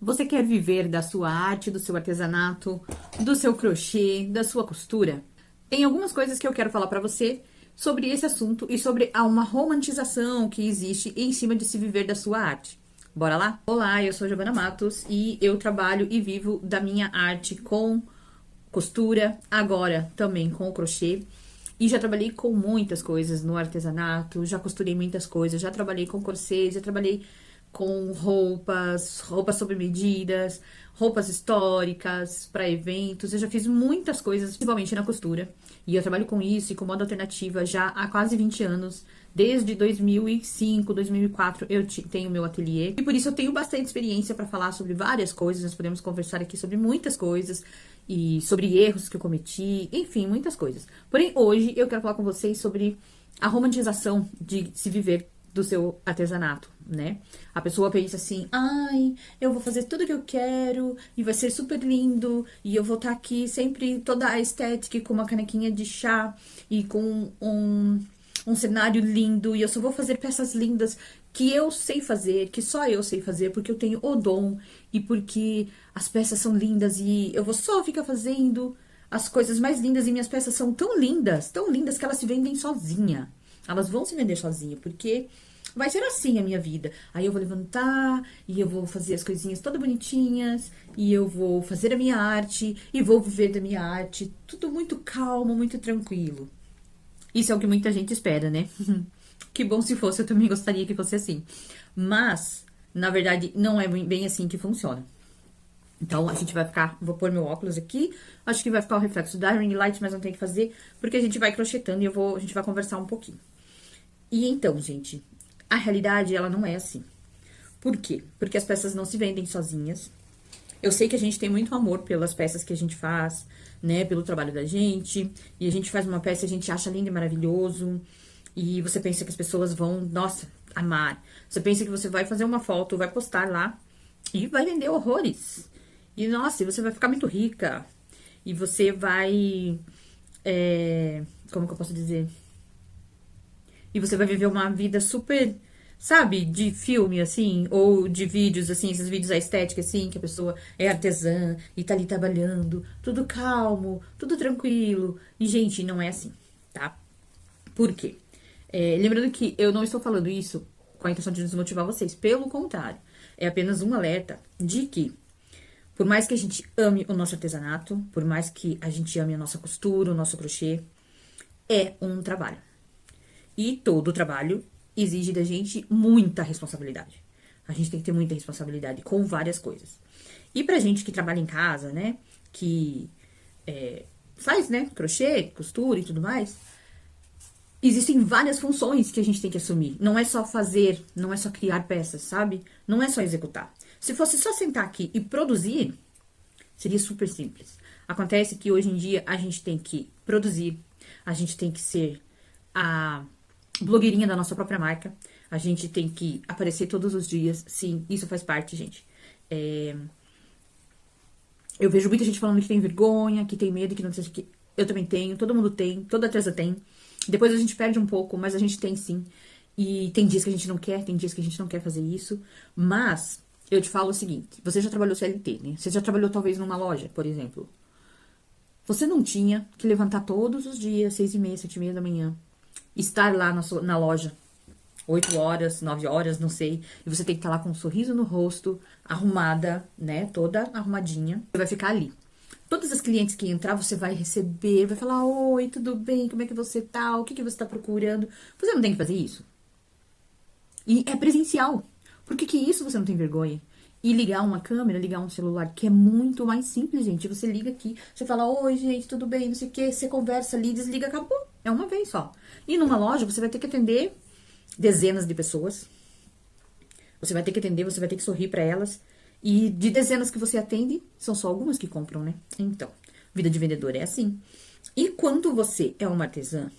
Você quer viver da sua arte, do seu artesanato, do seu crochê, da sua costura? Tem algumas coisas que eu quero falar pra você sobre esse assunto e sobre uma romantização que existe em cima de se viver da sua arte. Bora lá? Olá, eu sou Giovana Matos e eu trabalho e vivo da minha arte com costura, agora também com o crochê. E já trabalhei com muitas coisas no artesanato, já costurei muitas coisas, já trabalhei com corset, já trabalhei com roupas sob medidas, roupas históricas para eventos. Eu já fiz muitas coisas, principalmente na costura. E eu trabalho com isso e com moda alternativa já há quase 20 anos. Desde 2005, 2004 eu tenho meu ateliê. E por isso eu tenho bastante experiência para falar sobre várias coisas. Nós podemos conversar aqui sobre muitas coisas. E sobre erros que eu cometi, enfim, muitas coisas. Porém, hoje eu quero falar com vocês sobre a romantização de se viver do seu artesanato, né? A pessoa pensa assim, ai, eu vou fazer tudo que eu quero e vai ser super lindo e eu vou estar aqui sempre toda a estética com uma canequinha de chá e com um cenário lindo e eu só vou fazer peças lindas que eu sei fazer, que só eu sei fazer, porque eu tenho o dom e porque as peças são lindas e eu vou só ficar fazendo as coisas mais lindas e minhas peças são tão lindas que elas se vendem sozinha. Elas vão se vender sozinha, porque vai ser assim a minha vida. Aí eu vou levantar e eu vou fazer as coisinhas todas bonitinhas e eu vou fazer a minha arte e vou viver da minha arte, tudo muito calmo, muito tranquilo. Isso é o que muita gente espera, né? Que bom se fosse, eu também gostaria que fosse assim. Mas, na verdade, não é bem assim que funciona. Então, a gente vai ficar... Vou pôr meu óculos aqui. Acho que vai ficar o reflexo da ring light, mas não tem que fazer, porque a gente vai crochetando e a gente vai conversar um pouquinho. E então, gente, a realidade, ela não é assim. Por quê? Porque as peças não se vendem sozinhas. Eu sei que a gente tem muito amor pelas peças que a gente faz, né? Pelo trabalho da gente. E a gente faz uma peça e a gente acha lindo e maravilhoso. E você pensa que as pessoas vão, nossa, amar. Você pensa que você vai fazer uma foto, vai postar lá e vai vender horrores. E, nossa, você vai ficar muito rica. E você vai... como que eu posso dizer? E você vai viver uma vida super, sabe, de filme, assim, ou de vídeos, assim, esses vídeos à estética, assim, que a pessoa é artesã e tá ali trabalhando, tudo calmo, tudo tranquilo. E, gente, não é assim, tá? Por quê? Lembrando que eu não estou falando isso com a intenção de desmotivar vocês, pelo contrário, é apenas um alerta de que, por mais que a gente ame o nosso artesanato, por mais que a gente ame a nossa costura, o nosso crochê, é um trabalho. E todo trabalho exige da gente muita responsabilidade. A gente tem que ter muita responsabilidade com várias coisas. E pra gente que trabalha em casa, né, que faz, né, crochê, costura e tudo mais, existem várias funções que a gente tem que assumir. Não é só fazer, não é só criar peças, sabe? Não é só executar. Se fosse só sentar aqui e produzir, seria super simples. Acontece que hoje em dia a gente tem que produzir, a gente tem que ser a blogueirinha da nossa própria marca, a gente tem que aparecer todos os dias. Sim, isso faz parte, gente. Eu vejo muita gente falando que tem vergonha, que tem medo, que não sei o que. Eu também tenho, todo mundo tem, toda artesã tem. Depois a gente perde um pouco, mas a gente tem sim. E tem dias que a gente não quer, tem dias que a gente não quer fazer isso. Mas eu te falo o seguinte, você já trabalhou CLT, né? Você já trabalhou talvez numa loja, por exemplo. Você não tinha que levantar todos os dias, 6h30, 7h30 da manhã, estar lá na loja, 8 horas, 9 horas, não sei. E você tem que estar lá com um sorriso no rosto, arrumada, né? Toda arrumadinha. Você vai ficar ali. Todas as clientes que entrar, você vai receber, vai falar, oi, tudo bem? Como é que você tá? O que você tá procurando? Você não tem que fazer isso. E é presencial. Por que isso você não tem vergonha? E ligar uma câmera, ligar um celular, que é muito mais simples, gente. Você liga aqui, você fala, oi, gente, tudo bem, não sei o quê. Você conversa ali, desliga, acabou. É uma vez só. E numa loja, você vai ter que atender dezenas de pessoas. Você vai ter que atender, você vai ter que sorrir pra elas. E de dezenas que você atende, são só algumas que compram, né? Então, vida de vendedor é assim. E quando você é uma artesã,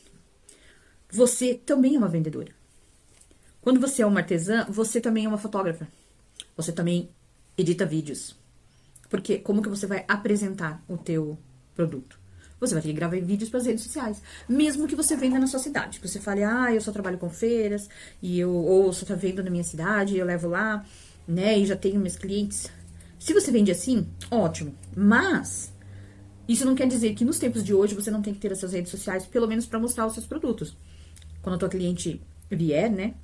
você também é uma vendedora. Quando você é uma artesã, você também é uma fotógrafa. Você também edita vídeos. Porque como que você vai apresentar o teu produto? Você vai ter que gravar vídeos para as redes sociais. Mesmo que você venda na sua cidade. Que você fale, eu só trabalho com feiras, ou só vendo na minha cidade, eu levo lá, né? E já tenho meus clientes Se você vende assim, ótimo. Mas isso não quer dizer que nos tempos de hoje você não tem que ter as suas redes sociais, pelo menos para mostrar os seus produtos. Quando a tua cliente vier, né?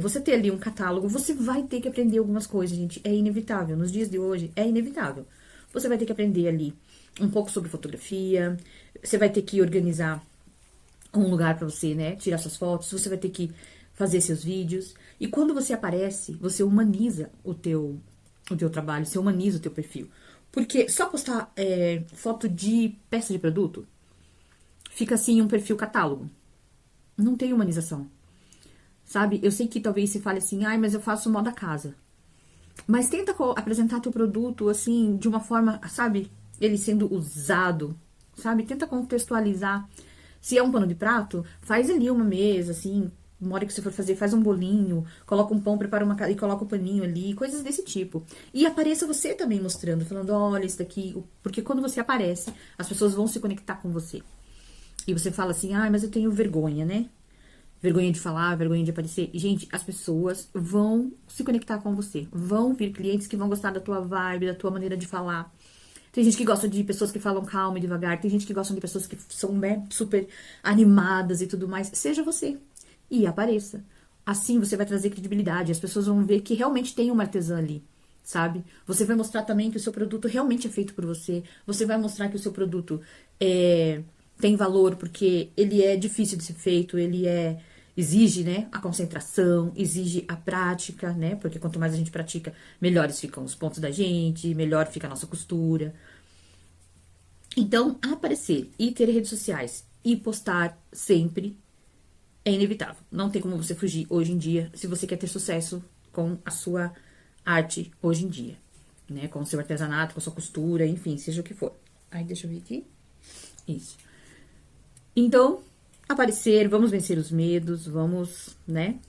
Você ter ali um catálogo, você vai ter que aprender algumas coisas, gente. É inevitável. Nos dias de hoje, é inevitável. Você vai ter que aprender ali um pouco sobre fotografia. Você vai ter que organizar um lugar para você, né? Tirar suas fotos. Você vai ter que fazer seus vídeos. E quando você aparece, você humaniza o teu trabalho, você humaniza o teu perfil. Porque só postar foto de peça de produto fica assim um perfil catálogo. Não tem humanização. Sabe? Eu sei que talvez você fale assim, ai, mas eu faço moda casa. Mas tenta apresentar teu produto, assim, de uma forma, sabe? Ele sendo usado, sabe? Tenta contextualizar. Se é um pano de prato, faz ali uma mesa, assim, uma hora que você for fazer, faz um bolinho, coloca um pão, prepara uma e coloca o paninho ali, coisas desse tipo. E apareça você também mostrando, falando, olha, isso daqui. Porque quando você aparece, as pessoas vão se conectar com você. E você fala assim, ai, mas eu tenho vergonha, né? Vergonha de falar, vergonha de aparecer. Gente, as pessoas vão se conectar com você. Vão vir clientes que vão gostar da tua vibe, da tua maneira de falar. Tem gente que gosta de pessoas que falam calma e devagar. Tem gente que gosta de pessoas que são, né, super animadas e tudo mais. Seja você. E apareça. Assim você vai trazer credibilidade. As pessoas vão ver que realmente tem uma artesã ali, sabe? Você vai mostrar também que o seu produto realmente é feito por você. Você vai mostrar que o seu produto tem valor porque ele é difícil de ser feito, exige, né, a concentração, exige a prática, né, porque quanto mais a gente pratica, melhores ficam os pontos da gente, melhor fica a nossa costura. Então, aparecer e ter redes sociais e postar sempre é inevitável. Não tem como você fugir hoje em dia, se você quer ter sucesso com a sua arte hoje em dia, né, com o seu artesanato, com a sua costura, enfim, seja o que for. Aí, deixa eu ver aqui. Isso. Então, aparecer, vamos vencer os medos, vamos, né,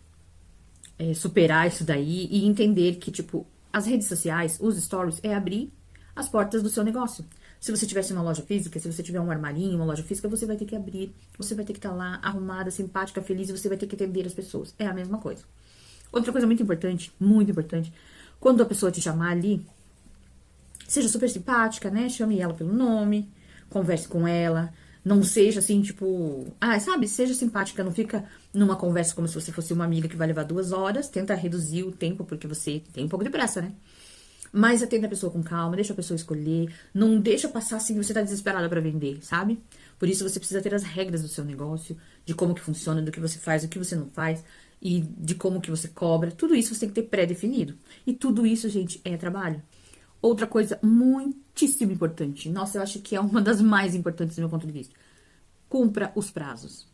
superar isso daí e entender que, tipo, as redes sociais, os stories, é abrir as portas do seu negócio. Se você tivesse uma loja física, se você tiver um armarinho, uma loja física, você vai ter que abrir, você vai ter que estar lá arrumada, simpática, feliz e você vai ter que atender as pessoas. É a mesma coisa. Outra coisa muito importante, quando a pessoa te chamar ali, seja super simpática, né, chame ela pelo nome, converse com ela. Não seja assim, tipo... sabe? Seja simpática, não fica numa conversa como se você fosse uma amiga que vai levar 2 horas. Tenta reduzir o tempo, porque você tem um pouco de pressa, né? Mas atenda a pessoa com calma, deixa a pessoa escolher. Não deixa passar assim que você tá desesperada pra vender, sabe? Por isso você precisa ter as regras do seu negócio, de como que funciona, do que você faz, do que você não faz, e de como que você cobra. Tudo isso você tem que ter pré-definido. E tudo isso, gente, é trabalho. Outra coisa muitíssimo importante. Nossa, eu acho que é uma das mais importantes do meu ponto de vista. Cumpra os prazos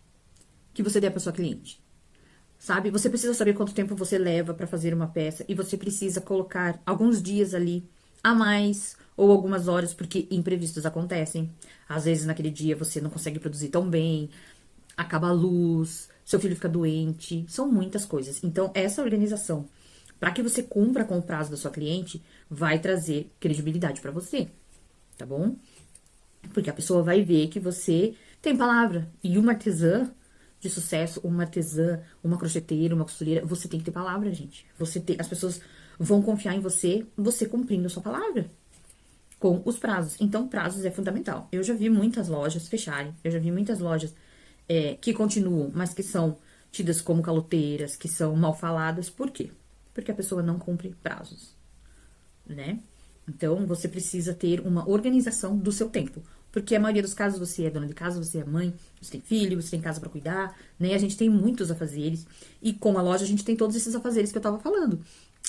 que você der para sua cliente. Sabe? Você precisa saber quanto tempo você leva para fazer uma peça e você precisa colocar alguns dias ali a mais ou algumas horas, porque imprevistos acontecem. Às vezes naquele dia você não consegue produzir tão bem, acaba a luz, seu filho fica doente, são muitas coisas. Então, essa organização para que você cumpra com o prazo da sua cliente, vai trazer credibilidade para você, tá bom? Porque a pessoa vai ver que você tem palavra. E uma artesã de sucesso, uma artesã, uma crocheteira, uma costureira, você tem que ter palavra, gente. As pessoas vão confiar em você, você cumprindo a sua palavra com os prazos. Então, prazos é fundamental. Eu já vi muitas lojas fecharem, eu já vi muitas lojas que continuam, mas que são tidas como caloteiras, que são mal faladas. Por quê? Porque a pessoa não cumpre prazos, né? Então, você precisa ter uma organização do seu tempo. Porque a maioria dos casos você é dona de casa, você é mãe, você tem filho, você tem casa para cuidar, né? A gente tem muitos afazeres. E com a loja a gente tem todos esses afazeres que eu tava falando.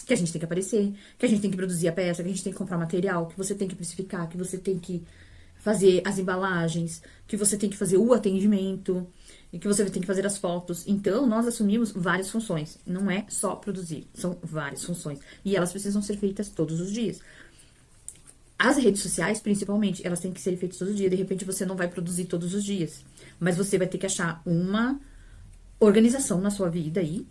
Que a gente tem que aparecer, que a gente tem que produzir a peça, que a gente tem que comprar material, que você tem que precificar, que você tem que fazer as embalagens, que você tem que fazer o atendimento, e que você tem que fazer as fotos. Então, nós assumimos várias funções. Não é só produzir, são várias funções. E elas precisam ser feitas todos os dias. As redes sociais, principalmente, elas têm que ser feitas todos os dias. De repente, você não vai produzir todos os dias. Mas você vai ter que achar uma organização na sua vida aí,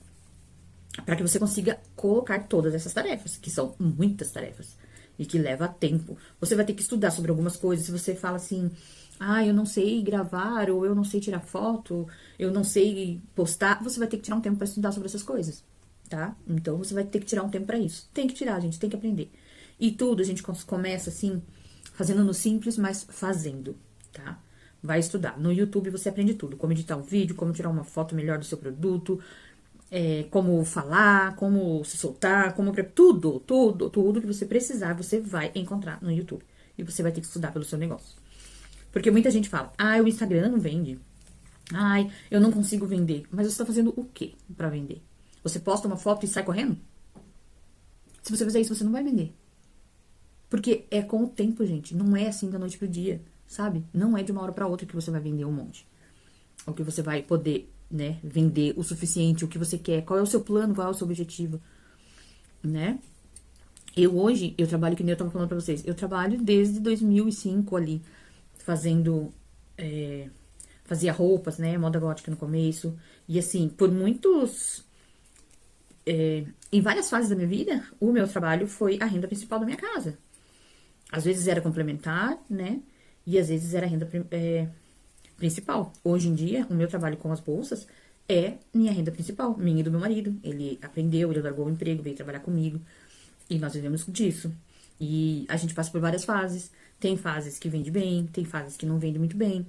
para que você consiga colocar todas essas tarefas, que são muitas tarefas, e que leva tempo. Você vai ter que estudar sobre algumas coisas. Se você fala assim... eu não sei gravar, ou eu não sei tirar foto, eu não sei postar. Você vai ter que tirar um tempo para estudar sobre essas coisas, tá? Então, você vai ter que tirar um tempo para isso. Tem que tirar, gente, tem que aprender. E tudo a gente começa assim, fazendo no simples, mas fazendo, tá? Vai estudar. No YouTube você aprende tudo. Como editar um vídeo, como tirar uma foto melhor do seu produto, como falar, como se soltar, tudo que você precisar, você vai encontrar no YouTube. E você vai ter que estudar pelo seu negócio. Porque muita gente fala, o Instagram não vende. Ai, eu não consigo vender. Mas você tá fazendo o quê pra vender? Você posta uma foto e sai correndo? Se você fizer isso, você não vai vender. Porque é com o tempo, gente. Não é assim da noite pro dia, sabe? Não é de uma hora pra outra que você vai vender um monte. Ou que você vai poder, né, vender o suficiente, o que você quer. Qual é o seu plano, qual é o seu objetivo, né? Hoje, eu trabalho, que nem eu tava falando pra vocês, eu trabalho desde 2005 ali, fazendo... fazia roupas, né, moda gótica no começo. E assim, por muitos... em várias fases da minha vida, o meu trabalho foi a renda principal da minha casa. Às vezes era complementar, né? E às vezes era a renda principal. Hoje em dia, o meu trabalho com as bolsas é minha renda principal, minha e do meu marido. Ele aprendeu, ele largou o emprego, veio trabalhar comigo. E nós vivemos disso. E a gente passa por várias fases. Tem fases que vende bem, tem fases que não vende muito bem,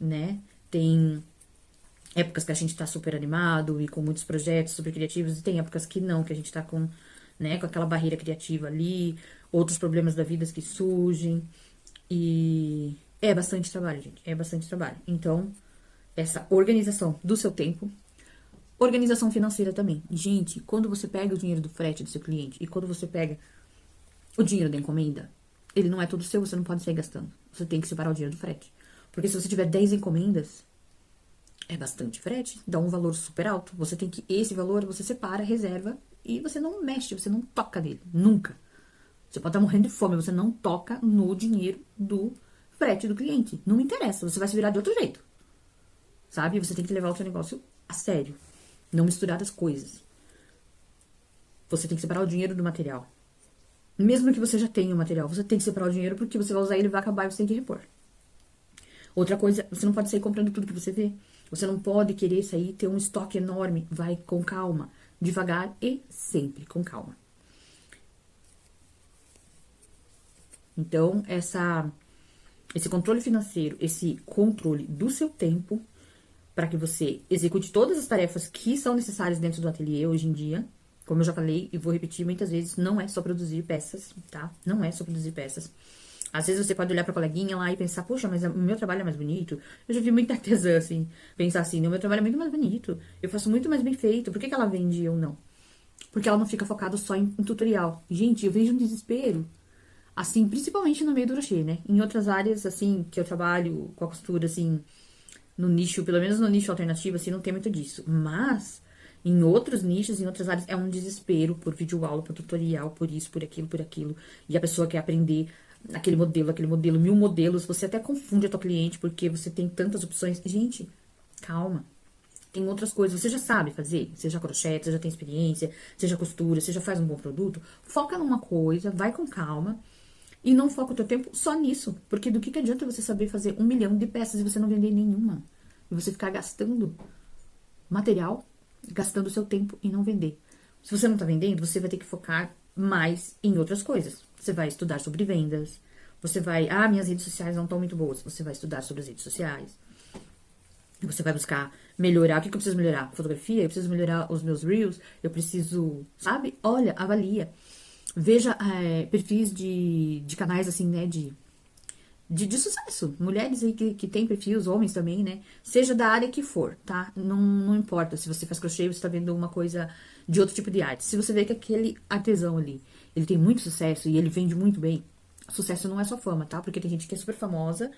né? Tem épocas que a gente tá super animado e com muitos projetos super criativos, e tem épocas que não, que a gente tá com, né, com aquela barreira criativa ali, outros problemas da vida que surgem. E é bastante trabalho, gente. É bastante trabalho. Então, essa organização do seu tempo, organização financeira também. Gente, quando você pega o dinheiro do frete do seu cliente e quando você pega o dinheiro da encomenda, ele não é todo seu, você não pode sair gastando. Você tem que separar o dinheiro do frete. Porque se você tiver 10 encomendas, é bastante frete, dá um valor super alto. Você tem que, esse valor, você separa, reserva e você não mexe, você não toca nele. Nunca. Você pode estar morrendo de fome, você não toca no dinheiro do frete do cliente. Não me interessa, você vai se virar de outro jeito. Sabe? Você tem que levar o seu negócio a sério. Não misturar as coisas. Você tem que separar o dinheiro do material. Mesmo que você já tenha o material, você tem que separar o dinheiro porque você vai usar ele, vai acabar e você tem que repor. Outra coisa, você não pode sair comprando tudo que você vê. Você não pode querer sair, ter um estoque enorme. Vai com calma, devagar e sempre com calma. Então, esse controle financeiro, esse controle do seu tempo, para que você execute todas as tarefas que são necessárias dentro do ateliê hoje em dia. Como eu já falei e vou repetir muitas vezes, não é só produzir peças, tá? Não é só produzir peças. Às vezes você pode olhar pra coleguinha lá e pensar, poxa, mas o meu trabalho é mais bonito. Eu já vi muita artesã, assim, pensar assim, o meu trabalho é muito mais bonito. Eu faço muito mais bem feito. Por que ela vende e eu não? Porque ela não fica focada só em tutorial. Gente, eu vejo um desespero. Assim, principalmente no meio do crochê, né? Em outras áreas, assim, que eu trabalho com a costura, assim, no nicho, pelo menos no nicho alternativo, assim, não tem muito disso. Mas, em outros nichos, em outras áreas, é um desespero por videoaula, por tutorial, por isso, por aquilo, por aquilo. E a pessoa quer aprender aquele modelo, 1000 modelos. Você até confunde a tua cliente porque você tem tantas opções. Gente, calma. Tem outras coisas, você já sabe fazer, seja crochê, você já tem experiência, seja costura, você já faz um bom produto. Foca numa coisa, vai com calma. E não foca o teu tempo só nisso. Porque do que adianta você saber fazer 1 milhão de peças e você não vender nenhuma? E você ficar gastando material, gastando o seu tempo e não vender. Se você não tá vendendo, você vai ter que focar mais em outras coisas. Você vai estudar sobre vendas. Você vai... minhas redes sociais não estão muito boas. Você vai estudar sobre as redes sociais. Você vai buscar melhorar. O que eu preciso melhorar? Fotografia? Eu preciso melhorar os meus reels? Eu preciso... Sabe? Olha, avalia. Veja perfis de canais, assim, né, de sucesso. Mulheres aí que tem perfis, homens também, né? Seja da área que for, tá? Não importa se você faz crochê, você tá vendo uma coisa de outro tipo de arte. Se você vê que aquele artesão ali, ele tem muito sucesso e ele vende muito bem, sucesso não é só fama, tá? Porque tem gente que é super famosa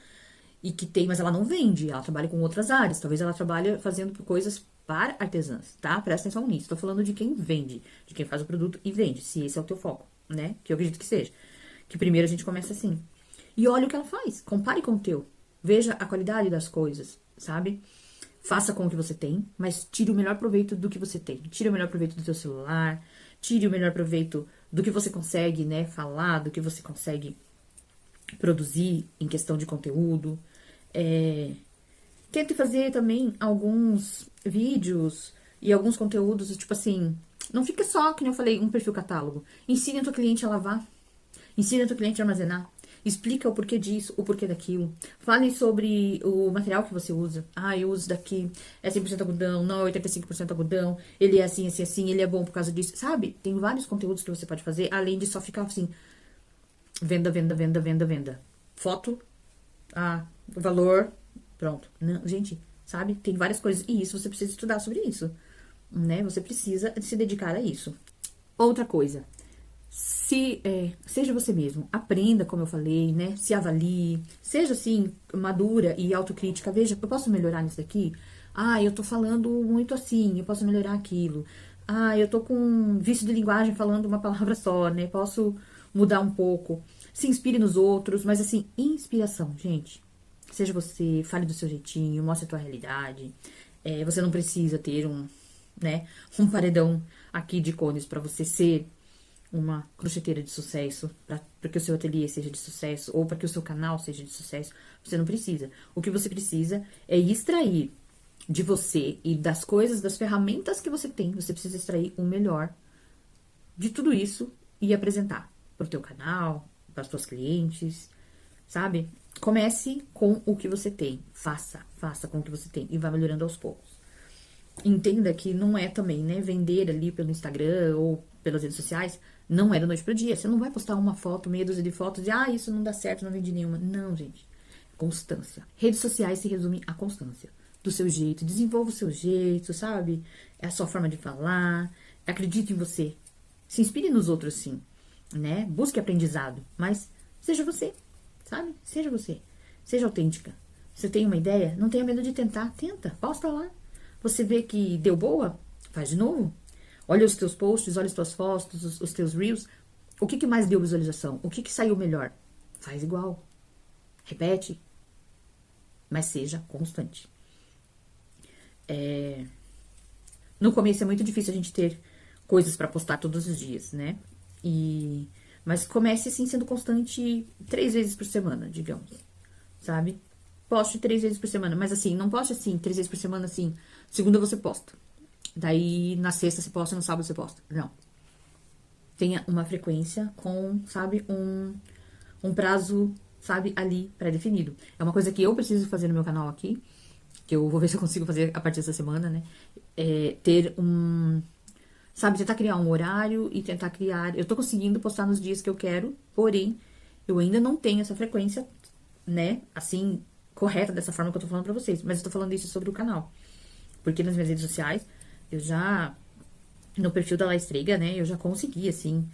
e que tem, mas ela não vende, ela trabalha com outras áreas. Talvez ela trabalhe fazendo coisas para artesãs, tá? Presta atenção nisso. Tô falando de quem vende, de quem faz o produto e vende, se esse é o teu foco, né? Que eu acredito que seja. Que primeiro a gente começa assim. E olha o que ela faz, compare com o teu. Veja a qualidade das coisas, sabe? Faça com o que você tem, mas tire o melhor proveito do que você tem. Tire o melhor proveito do teu celular, tire o melhor proveito do que você consegue, né, falar, do que você consegue produzir em questão de conteúdo. Tente fazer também alguns vídeos e alguns conteúdos, tipo assim, não fica só, que nem eu falei, um perfil catálogo. Ensine a tua cliente a lavar. Ensina o teu cliente a armazenar. Explica o porquê disso, o porquê daquilo. Fale sobre o material que você usa. Ah, eu uso daqui, é 100% algodão, não é 85% algodão, ele é assim, assim, assim, ele é bom por causa disso. Sabe? Tem vários conteúdos que você pode fazer, além de só ficar assim, venda, venda, venda, venda, venda. Foto, valor, pronto. Não, gente, sabe? Tem várias coisas. E isso você precisa estudar sobre isso, né? Você precisa se dedicar a isso. Outra coisa. Seja você mesmo, aprenda, como eu falei, né? Se avalie, seja assim, madura e autocrítica. Veja, eu posso melhorar nisso daqui? Ah, eu tô falando muito assim, eu posso melhorar aquilo. Ah, eu tô com vício de linguagem falando uma palavra só, né? Posso mudar um pouco. Se inspire nos outros, mas assim, inspiração, gente. Seja você, fale do seu jeitinho, mostre a tua realidade. Você não precisa ter um paredão aqui de cones para você ser uma crocheteira de sucesso, para que o seu ateliê seja de sucesso, ou para que o seu canal seja de sucesso. Você não precisa. O que você precisa é extrair de você e das coisas, das ferramentas que você tem. Você precisa extrair o melhor de tudo isso e apresentar para o teu canal, para os teus clientes, sabe? Comece com o que você tem. Faça com o que você tem e vá melhorando aos poucos. Entenda que não é também, né, vender ali pelo Instagram ou pelas redes sociais, não é da noite pro dia. Você não vai postar uma foto, meia dúzia de fotos e, isso não dá certo, não vendi nenhuma. Não, gente. Constância. Redes sociais se resumem a constância. Do seu jeito. Desenvolva o seu jeito, sabe? É a sua forma de falar. Acredite em você. Se inspire nos outros, sim. Né? Busque aprendizado. Mas seja você, sabe? Seja você. Seja autêntica. Você tem uma ideia? Não tenha medo de tentar. Tenta. Posta lá. Você vê que deu boa? Faz de novo. Olha os teus posts, olha as tuas fotos, os teus reels. O que mais deu visualização? O que saiu melhor? Faz igual. Repete. Mas seja constante. No começo é muito difícil a gente ter coisas para postar todos os dias, né? Mas comece assim sendo constante 3 vezes por semana, digamos. Sabe? Poste 3 vezes por semana. Mas assim, não poste assim, 3 vezes por semana assim. Segunda você posta. Daí, na sexta você posta, no sábado você posta. Não. Tenha uma frequência com, sabe, um prazo, sabe, ali pré-definido. É uma coisa que eu preciso fazer no meu canal aqui, que eu vou ver se eu consigo fazer a partir dessa semana, né? Sabe, tentar criar um horário e tentar criar... Eu tô conseguindo postar nos dias que eu quero, porém, eu ainda não tenho essa frequência, né, assim, correta dessa forma que eu tô falando pra vocês. Mas eu tô falando isso sobre o canal. Porque nas minhas redes sociais, eu já, no perfil da La Estrega, né, eu já consegui, assim,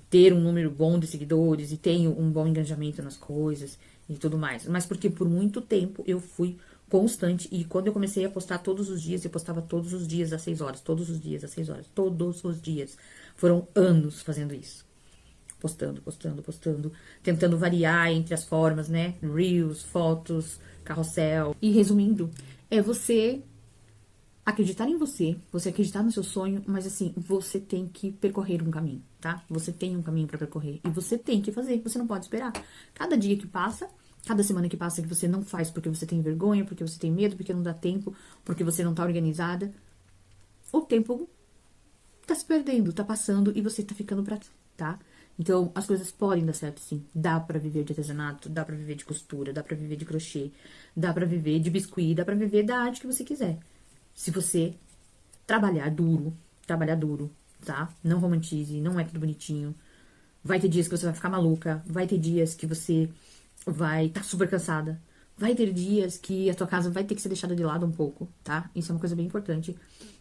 ter um número bom de seguidores e tenho um bom engajamento nas coisas e tudo mais. Mas porque por muito tempo eu fui constante e quando eu comecei a postar todos os dias, eu postava todos os dias às 6 horas, todos os dias às 6 horas, todos os dias. Foram anos fazendo isso. Postando, tentando variar entre as formas, né, reels, fotos, carrossel. E resumindo, você acreditar em você acreditar no seu sonho, mas assim, você tem que percorrer um caminho, tá? Você tem um caminho pra percorrer e você tem que fazer, você não pode esperar. Cada dia que passa, cada semana que passa que você não faz porque você tem vergonha, porque você tem medo, porque não dá tempo, porque você não tá organizada, o tempo tá se perdendo, tá passando e você tá ficando pra trás, tá? Então, as coisas podem dar certo, sim. Dá pra viver de artesanato, dá pra viver de costura, dá pra viver de crochê, dá pra viver de biscuit, dá pra viver da arte que você quiser. Se você trabalhar duro, tá? Não romantize, não é tudo bonitinho. Vai ter dias que você vai ficar maluca, vai ter dias que você vai estar super cansada. Vai ter dias que a tua casa vai ter que ser deixada de lado um pouco, tá? Isso é uma coisa bem importante.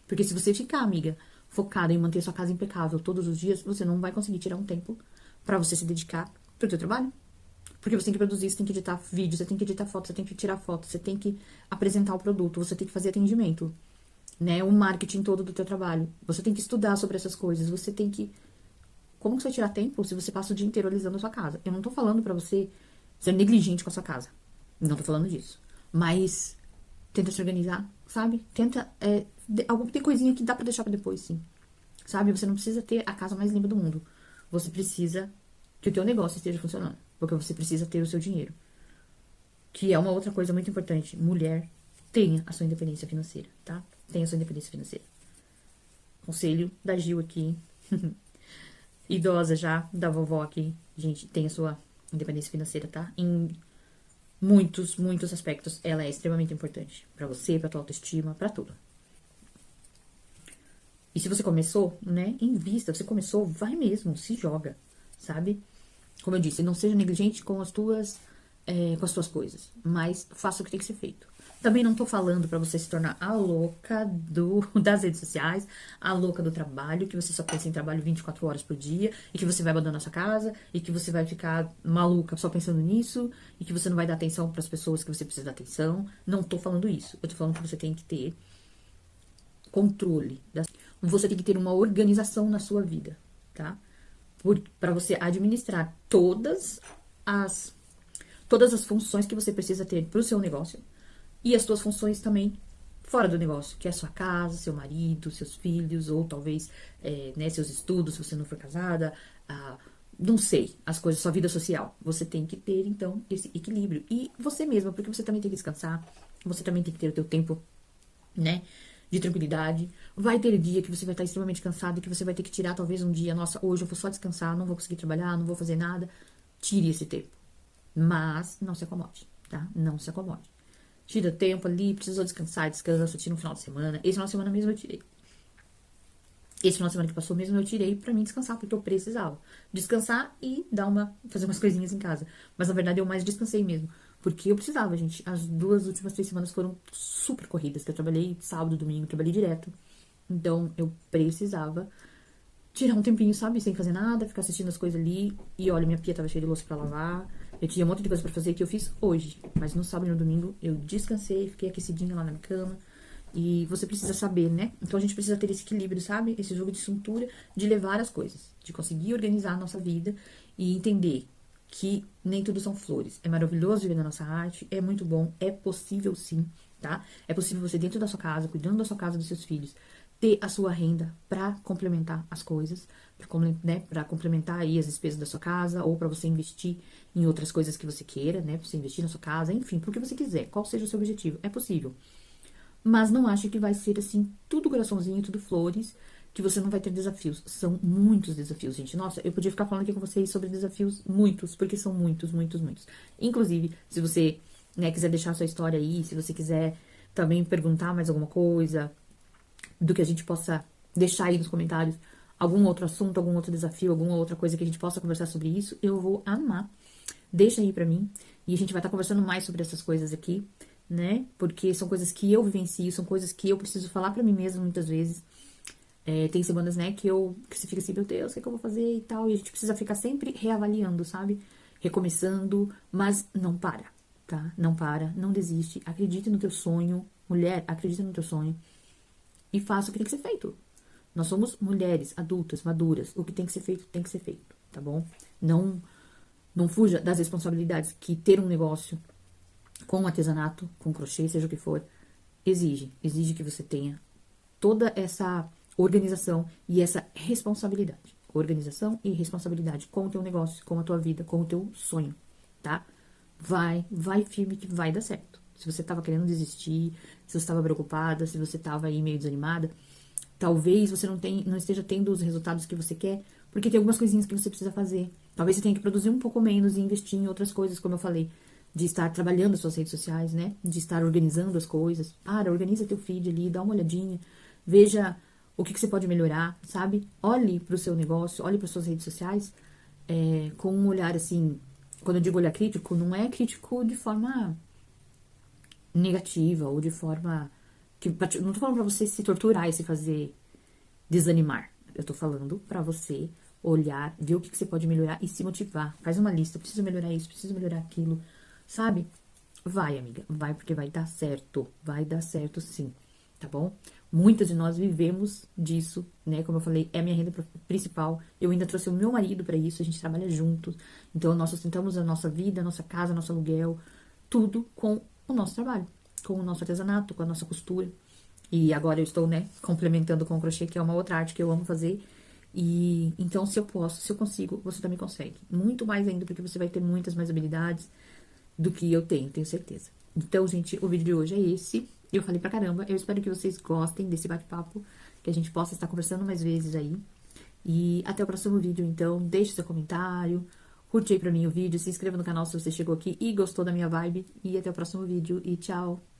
Porque se você ficar, amiga, focada em manter sua casa impecável todos os dias, você não vai conseguir tirar um tempo pra você se dedicar pro teu trabalho. Porque você tem que produzir, você tem que editar vídeo, você tem que editar foto, você tem que tirar foto, você tem que apresentar o produto, você tem que fazer atendimento, né? O marketing todo do teu trabalho. Você tem que estudar sobre essas coisas, você tem que... Como que você vai tirar tempo se você passa o dia inteiro alisando a sua casa? Eu não tô falando pra você ser negligente com a sua casa. Não tô falando disso. Mas tenta se organizar, sabe? Tenta... tem coisinha que dá pra deixar pra depois, sim. Sabe? Você não precisa ter a casa mais limpa do mundo. Você precisa que o teu negócio esteja funcionando. Porque você precisa ter o seu dinheiro. Que é uma outra coisa muito importante. Mulher, tenha a sua independência financeira, tá? Tenha a sua independência financeira. Conselho da Gil aqui. idosa já, da vovó aqui, gente, tem a sua independência financeira, tá? Em muitos aspectos, ela é extremamente importante pra você, pra tua autoestima, pra tudo. E se você começou, né, invista. Você começou, vai mesmo, se joga, sabe? Como eu disse, não seja negligente com com as tuas coisas, mas faça o que tem que ser feito. Também não tô falando pra você se tornar a louca das redes sociais, a louca do trabalho, que você só pensa em trabalho 24 horas por dia, e que você vai abandonar sua casa, e que você vai ficar maluca só pensando nisso, e que você não vai dar atenção pras pessoas que você precisa dar atenção. Não tô falando isso. Eu tô falando que você tem que ter controle. Você tem que ter uma organização na sua vida, tá? Para você administrar as todas as funções que você precisa ter para o seu negócio e as suas funções também fora do negócio, que é a sua casa, seu marido, seus filhos, ou talvez né, seus estudos, se você não for casada, não sei, as coisas, sua vida social. Você tem que ter, então, esse equilíbrio. E você mesma, porque você também tem que descansar, você também tem que ter o teu tempo, né, de tranquilidade. Vai ter dia que você vai estar extremamente cansado e que você vai ter que tirar talvez um dia, nossa, hoje eu vou só descansar, não vou conseguir trabalhar, não vou fazer nada. Tire esse tempo. Mas não se acomode, tá? Não se acomode. Tira tempo ali, precisou descansar, descansa, tira um final de semana. Esse final de semana mesmo eu tirei. Esse final de semana que passou mesmo eu tirei pra mim descansar, porque eu precisava. Descansar e fazer umas coisinhas em casa. Mas na verdade eu mais descansei mesmo. Porque eu precisava, gente. As 2 últimas 3 semanas foram super corridas, que eu trabalhei sábado, domingo, trabalhei direto. Então eu precisava tirar um tempinho, sabe? Sem fazer nada, ficar assistindo as coisas ali. E olha, minha pia tava cheia de louça pra lavar. Eu tinha um monte de coisa pra fazer que eu fiz hoje. Mas no sábado e no domingo eu descansei, fiquei aquecidinha lá na minha cama. E você precisa saber, né? Então a gente precisa ter esse equilíbrio, sabe? Esse jogo de cintura, de levar as coisas, de conseguir organizar a nossa vida e entender que nem tudo são flores. É maravilhoso viver na nossa arte, é muito bom, é possível sim, tá? É possível você dentro da sua casa, cuidando da sua casa, dos seus filhos, ter a sua renda para complementar as coisas, para complementar aí as despesas da sua casa, ou para você investir em outras coisas que você queira, né? Pra você investir na sua casa, enfim, pro que você quiser, qual seja o seu objetivo, é possível. Mas não ache que vai ser assim, tudo coraçãozinho, tudo flores, que você não vai ter desafios. São muitos desafios, gente. Nossa, eu podia ficar falando aqui com vocês sobre desafios muitos, porque são muitos. Inclusive, se você, né, quiser deixar a sua história aí, se você quiser também perguntar mais alguma coisa, do que a gente possa deixar aí nos comentários, algum outro assunto, algum outro desafio, alguma outra coisa que a gente possa conversar sobre isso, eu vou amar. Deixa aí pra mim, e a gente vai estar conversando mais sobre essas coisas aqui, né? Porque são coisas que eu vivencio, são coisas que eu preciso falar pra mim mesma muitas vezes. Tem semanas, né, que você fica assim, meu Deus, o que é que eu vou fazer e tal, e a gente precisa ficar sempre reavaliando, sabe? Recomeçando, mas não para, tá? Não para, não desiste, acredite no teu sonho, mulher, acredita no teu sonho e faça o que tem que ser feito. Nós somos mulheres adultas, maduras, o que tem que ser feito, tem que ser feito, tá bom? Não fuja das responsabilidades que ter um negócio com artesanato, com crochê, seja o que for, exige. Exige que você tenha toda essa organização e essa responsabilidade. Organização e responsabilidade com o teu negócio, com a tua vida, com o teu sonho, tá? Vai firme que vai dar certo. Se você tava querendo desistir, se você estava preocupada, se você tava aí meio desanimada, talvez você não esteja tendo os resultados que você quer, porque tem algumas coisinhas que você precisa fazer. Talvez você tenha que produzir um pouco menos e investir em outras coisas, como eu falei, de estar trabalhando as suas redes sociais, né? De estar organizando as coisas. Organiza teu feed ali, dá uma olhadinha, veja o que você pode melhorar, sabe? Olhe pro seu negócio, olhe para suas redes sociais com um olhar assim. Quando eu digo olhar crítico, não é crítico de forma negativa ou de forma não tô falando pra você se torturar e se fazer desanimar. Eu tô falando pra você olhar, ver o que você pode melhorar e se motivar. Faz uma lista, preciso melhorar isso, preciso melhorar aquilo, sabe? Vai, amiga, vai porque vai dar certo. Vai dar certo sim, tá bom? Muitas de nós vivemos disso, né? Como eu falei, é a minha renda principal. Eu ainda trouxe o meu marido pra isso, a gente trabalha juntos. Então, nós sustentamos a nossa vida, a nossa casa, nosso aluguel, tudo com o nosso trabalho, com o nosso artesanato, com a nossa costura. E agora eu estou, né, complementando com o crochê, que é uma outra arte que eu amo fazer. E então, se eu posso, se eu consigo, você também consegue. Muito mais ainda, porque você vai ter muitas mais habilidades do que eu tenho certeza. Então, gente, o vídeo de hoje é esse. Eu falei pra caramba. Eu espero que vocês gostem desse bate-papo, que a gente possa estar conversando mais vezes aí. E até o próximo vídeo, então. Deixe seu comentário, curte aí pra mim o vídeo, se inscreva no canal se você chegou aqui e gostou da minha vibe. E até o próximo vídeo e tchau!